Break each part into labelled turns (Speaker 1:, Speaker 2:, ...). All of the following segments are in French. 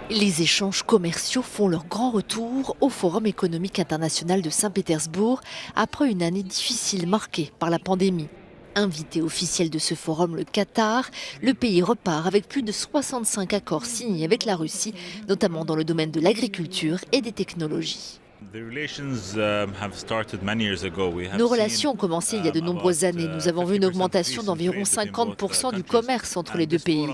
Speaker 1: Les échanges commerciaux font leur grand retour au Forum économique international de Saint-Pétersbourg après une année difficile marquée par la pandémie. Invité officiel de ce forum, le Qatar, le pays repart avec plus de 65 accords signés avec la Russie, notamment dans le domaine de l'agriculture et des technologies. Nos relations ont commencé il y a de nombreuses années. Nous avons vu une augmentation d'environ 50% du commerce entre les deux pays.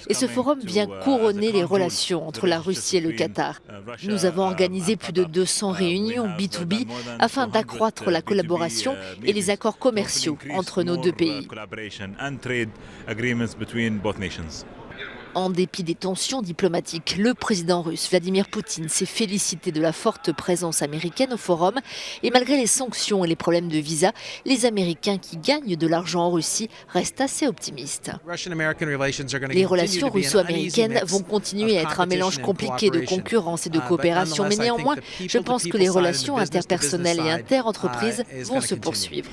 Speaker 1: Et ce forum vient couronner les relations entre la Russie et le Qatar. Nous avons organisé plus de 200 réunions B2B afin d'accroître la collaboration et les accords commerciaux entre nos deux pays. En dépit des tensions diplomatiques, le président russe Vladimir Poutine s'est félicité de la forte présence américaine au forum. Et malgré les sanctions et les problèmes de visa, les Américains qui gagnent de l'argent en Russie restent assez optimistes. Les relations russo-américaines vont continuer à être un mélange compliqué de concurrence et de coopération. Mais néanmoins, je pense que les relations interpersonnelles et interentreprises vont se poursuivre.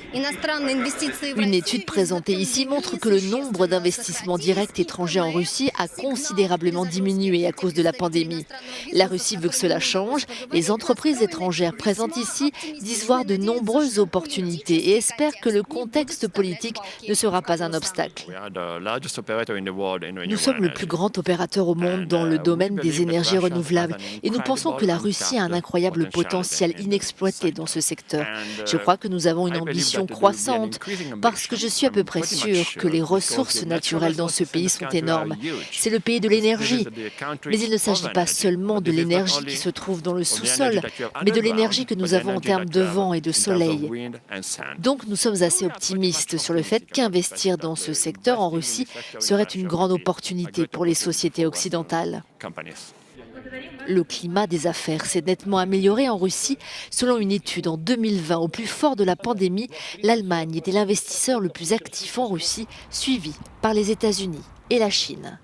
Speaker 1: Une étude présentée ici montre que le nombre d'investissements directs étrangers en Russie a considérablement diminué à cause de la pandémie. La Russie veut que cela change. Les entreprises étrangères présentes ici disent voir de nombreuses opportunités et espèrent que le contexte politique ne sera pas un obstacle. Nous sommes le plus grand opérateur au monde dans le domaine des énergies renouvelables et nous pensons que la Russie a un incroyable potentiel inexploité dans ce secteur. Je crois que nous avons une ambition croissante parce que je suis à peu près sûr que les ressources naturelles dans ce pays sont énormes. C'est le pays de l'énergie. Mais il ne s'agit pas seulement de l'énergie qui se trouve dans le sous-sol, mais de l'énergie que nous avons en termes de vent et de soleil. Donc nous sommes assez optimistes sur le fait qu'investir dans ce secteur en Russie serait une grande opportunité pour les sociétés occidentales. Le climat des affaires s'est nettement amélioré en Russie. Selon une étude en 2020, au plus fort de la pandémie, l'Allemagne était l'investisseur le plus actif en Russie, suivi par les États-Unis et la Chine.